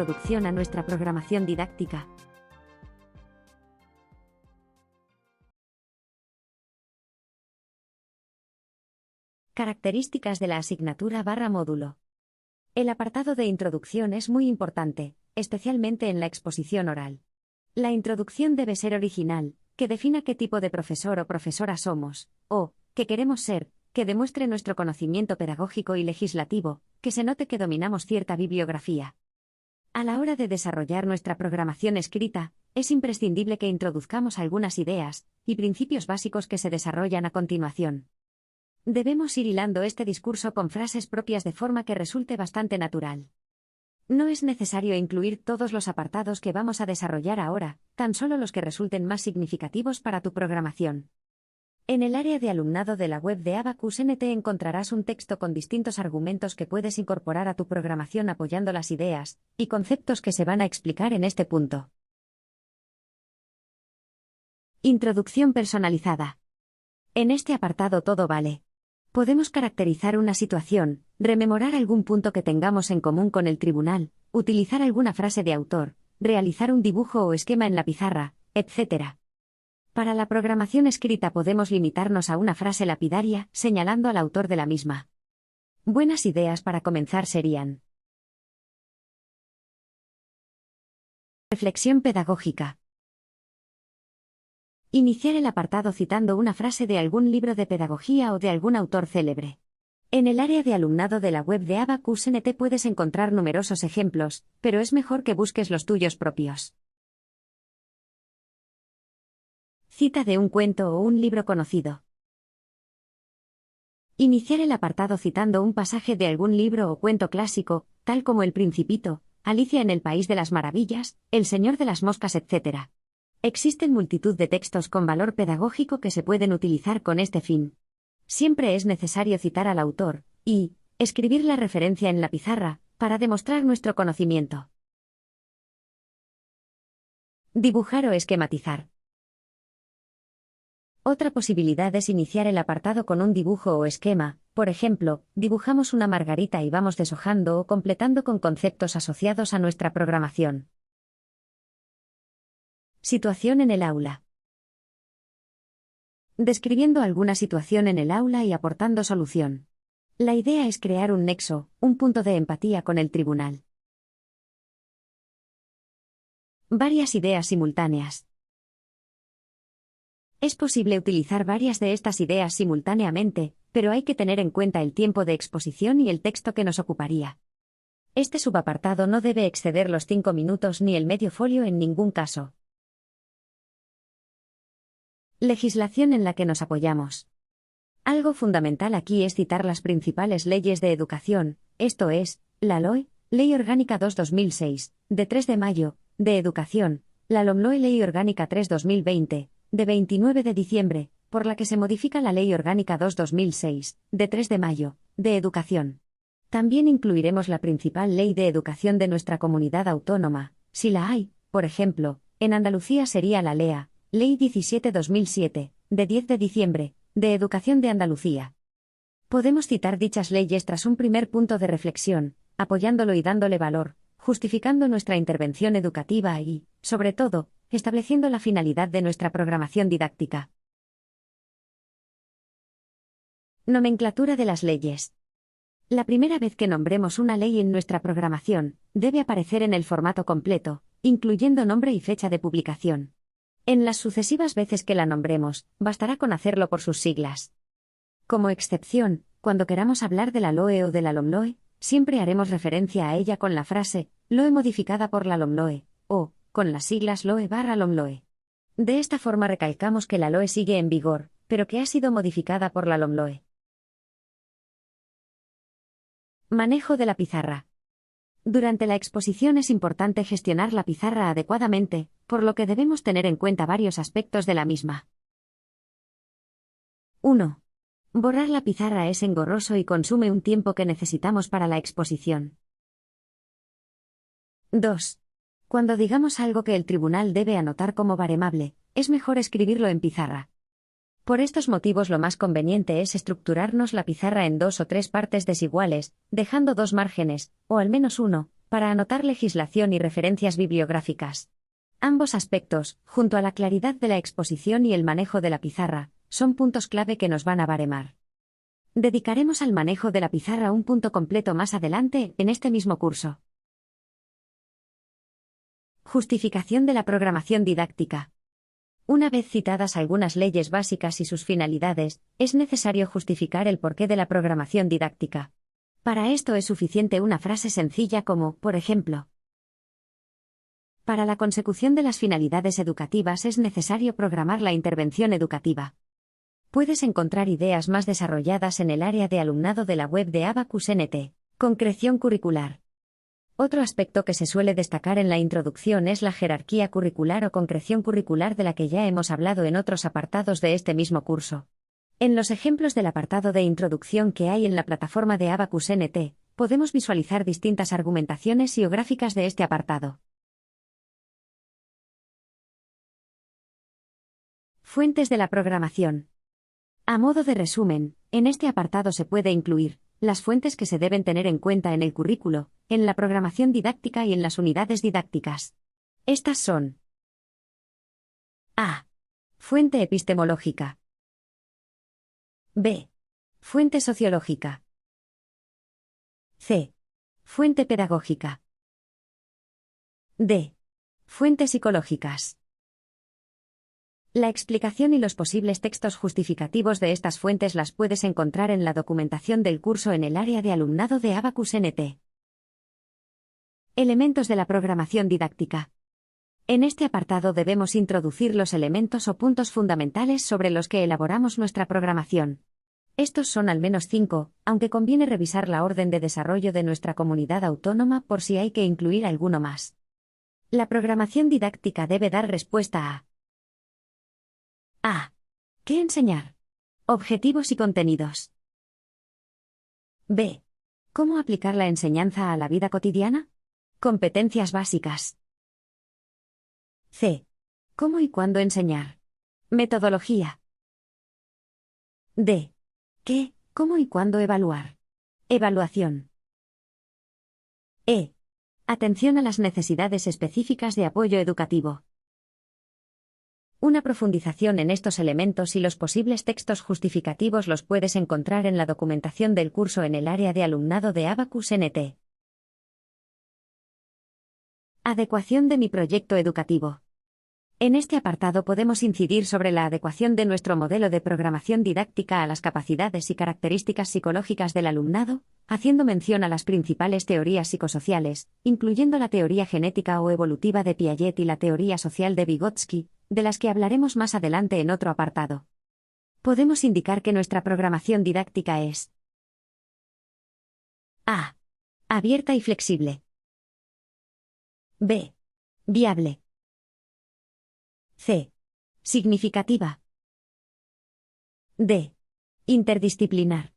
introducción a nuestra programación didáctica. Características de la asignatura/módulo. El apartado de introducción es muy importante, especialmente en la exposición oral. La introducción debe ser original, que defina qué tipo de profesor o profesora somos, o, qué queremos ser, que demuestre nuestro conocimiento pedagógico y legislativo, que se note que dominamos cierta bibliografía. A la hora de desarrollar nuestra programación escrita, es imprescindible que introduzcamos algunas ideas y principios básicos que se desarrollan a continuación. Debemos ir hilando este discurso con frases propias de forma que resulte bastante natural. No es necesario incluir todos los apartados que vamos a desarrollar ahora, tan solo los que resulten más significativos para tu programación. En el área de alumnado de la web de Abacus NT encontrarás un texto con distintos argumentos que puedes incorporar a tu programación apoyando las ideas y conceptos que se van a explicar en este punto. Introducción personalizada. En este apartado todo vale. Podemos caracterizar una situación, rememorar algún punto que tengamos en común con el tribunal, utilizar alguna frase de autor, realizar un dibujo o esquema en la pizarra, etc. Para la programación escrita podemos limitarnos a una frase lapidaria, señalando al autor de la misma. Buenas ideas para comenzar serían: reflexión pedagógica. Iniciar el apartado citando una frase de algún libro de pedagogía o de algún autor célebre. En el área de alumnado de la web de Abacus NT puedes encontrar numerosos ejemplos, pero es mejor que busques los tuyos propios. Cita de un cuento o un libro conocido. Iniciar el apartado citando un pasaje de algún libro o cuento clásico, tal como El Principito, Alicia en el País de las Maravillas, El Señor de las Moscas, etc. Existen multitud de textos con valor pedagógico que se pueden utilizar con este fin. Siempre es necesario citar al autor y escribir la referencia en la pizarra para demostrar nuestro conocimiento. Dibujar o esquematizar. Otra posibilidad es iniciar el apartado con un dibujo o esquema, por ejemplo, dibujamos una margarita y vamos deshojando o completando con conceptos asociados a nuestra programación. Situación en el aula. Describiendo alguna situación en el aula y aportando solución. La idea es crear un nexo, un punto de empatía con el tribunal. Varias ideas simultáneas. Es posible utilizar varias de estas ideas simultáneamente, pero hay que tener en cuenta el tiempo de exposición y el texto que nos ocuparía. Este subapartado no debe exceder los 5 minutos ni el medio folio en ningún caso. Legislación en la que nos apoyamos. Algo fundamental aquí es citar las principales leyes de educación, esto es, la LOE, Ley Orgánica 2/2006, de 3 de mayo, de Educación, la LOMLOE Ley Orgánica 3/2020, de 29 de diciembre, por la que se modifica la Ley Orgánica 2/2006, de 3 de mayo, de Educación. También incluiremos la principal ley de educación de nuestra comunidad autónoma, si la hay, por ejemplo, en Andalucía sería la LEA, Ley 17/2007, de 10 de diciembre, de Educación de Andalucía. Podemos citar dichas leyes tras un primer punto de reflexión, apoyándolo y dándole valor, justificando nuestra intervención educativa y, sobre todo, estableciendo la finalidad de nuestra programación didáctica. Nomenclatura de las leyes. La primera vez que nombremos una ley en nuestra programación, debe aparecer en el formato completo, incluyendo nombre y fecha de publicación. En las sucesivas veces que la nombremos, bastará con hacerlo por sus siglas. Como excepción, cuando queramos hablar de la LOE o de la LOMLOE, siempre haremos referencia a ella con la frase LOE modificada por la LOMLOE, o con las siglas LOE/LOMLOE. De esta forma recalcamos que la LOE sigue en vigor, pero que ha sido modificada por la LOMLOE. Manejo de la pizarra. Durante la exposición es importante gestionar la pizarra adecuadamente, por lo que debemos tener en cuenta varios aspectos de la misma. 1. Borrar la pizarra es engorroso y consume un tiempo que necesitamos para la exposición. 2. Cuando digamos algo que el tribunal debe anotar como baremable, es mejor escribirlo en pizarra. Por estos motivos lo más conveniente es estructurarnos la pizarra en 2 o 3 partes desiguales, dejando 2 márgenes, o al menos uno, para anotar legislación y referencias bibliográficas. Ambos aspectos, junto a la claridad de la exposición y el manejo de la pizarra, son puntos clave que nos van a baremar. Dedicaremos al manejo de la pizarra un punto completo más adelante, en este mismo curso. Justificación de la programación didáctica. Una vez citadas algunas leyes básicas y sus finalidades, es necesario justificar el porqué de la programación didáctica. Para esto es suficiente una frase sencilla como, por ejemplo, para la consecución de las finalidades educativas es necesario programar la intervención educativa. Puedes encontrar ideas más desarrolladas en el área de alumnado de la web de Abacus NT. Concreción curricular. Otro aspecto que se suele destacar en la introducción es la jerarquía curricular o concreción curricular de la que ya hemos hablado en otros apartados de este mismo curso. En los ejemplos del apartado de introducción que hay en la plataforma de Abacus NT, podemos visualizar distintas argumentaciones y o gráficas de este apartado. Fuentes de la programación. A modo de resumen, en este apartado se puede incluir las fuentes que se deben tener en cuenta en el currículo, en la programación didáctica y en las unidades didácticas. Estas son: A. Fuente epistemológica. B. Fuente sociológica. C. Fuente pedagógica. D. Fuentes psicológicas. La explicación y los posibles textos justificativos de estas fuentes las puedes encontrar en la documentación del curso en el área de alumnado de Abacus NT. Elementos de la programación didáctica. En este apartado debemos introducir los elementos o puntos fundamentales sobre los que elaboramos nuestra programación. Estos son al menos 5, aunque conviene revisar la orden de desarrollo de nuestra comunidad autónoma por si hay que incluir alguno más. La programación didáctica debe dar respuesta a: A. ¿Qué enseñar? Objetivos y contenidos. B. ¿Cómo aplicar la enseñanza a la vida cotidiana? Competencias básicas. C. ¿Cómo y cuándo enseñar? Metodología. D. ¿Qué, cómo y cuándo evaluar? Evaluación. E. Atención a las necesidades específicas de apoyo educativo. Una profundización en estos elementos y los posibles textos justificativos los puedes encontrar en la documentación del curso en el área de alumnado de Abacus NT. Adecuación de mi proyecto educativo. En este apartado podemos incidir sobre la adecuación de nuestro modelo de programación didáctica a las capacidades y características psicológicas del alumnado, haciendo mención a las principales teorías psicosociales, incluyendo la teoría genética o evolutiva de Piaget y la teoría social de Vygotsky, de las que hablaremos más adelante en otro apartado. Podemos indicar que nuestra programación didáctica es: A. Abierta y flexible. B. Viable. C. Significativa. D. Interdisciplinar.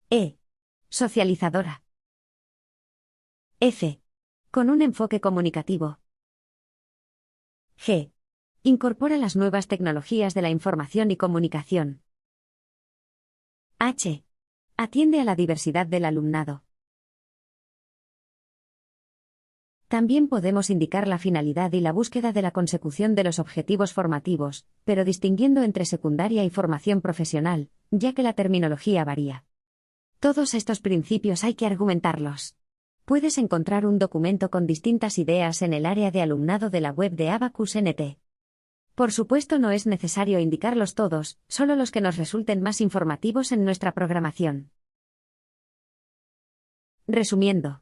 E. Socializadora. F. Con un enfoque comunicativo. G. Incorpora las nuevas tecnologías de la información y comunicación. H. Atiende a la diversidad del alumnado. También podemos indicar la finalidad y la búsqueda de la consecución de los objetivos formativos, pero distinguiendo entre secundaria y formación profesional, ya que la terminología varía. Todos estos principios hay que argumentarlos. Puedes encontrar un documento con distintas ideas en el área de alumnado de la web de Abacus NT. Por supuesto, no es necesario indicarlos todos, solo los que nos resulten más informativos en nuestra programación. Resumiendo.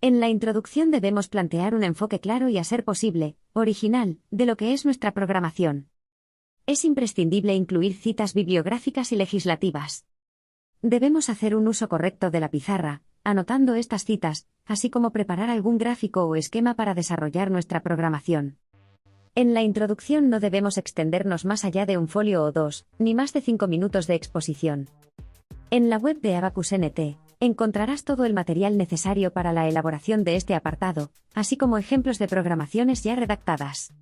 En la introducción debemos plantear un enfoque claro y, a ser posible, original, de lo que es nuestra programación. Es imprescindible incluir citas bibliográficas y legislativas. Debemos hacer un uso correcto de la pizarra, anotando estas citas, así como preparar algún gráfico o esquema para desarrollar nuestra programación. En la introducción no debemos extendernos más allá de un folio o dos, ni más de 5 minutos de exposición. En la web de Abacus NT, encontrarás todo el material necesario para la elaboración de este apartado, así como ejemplos de programaciones ya redactadas.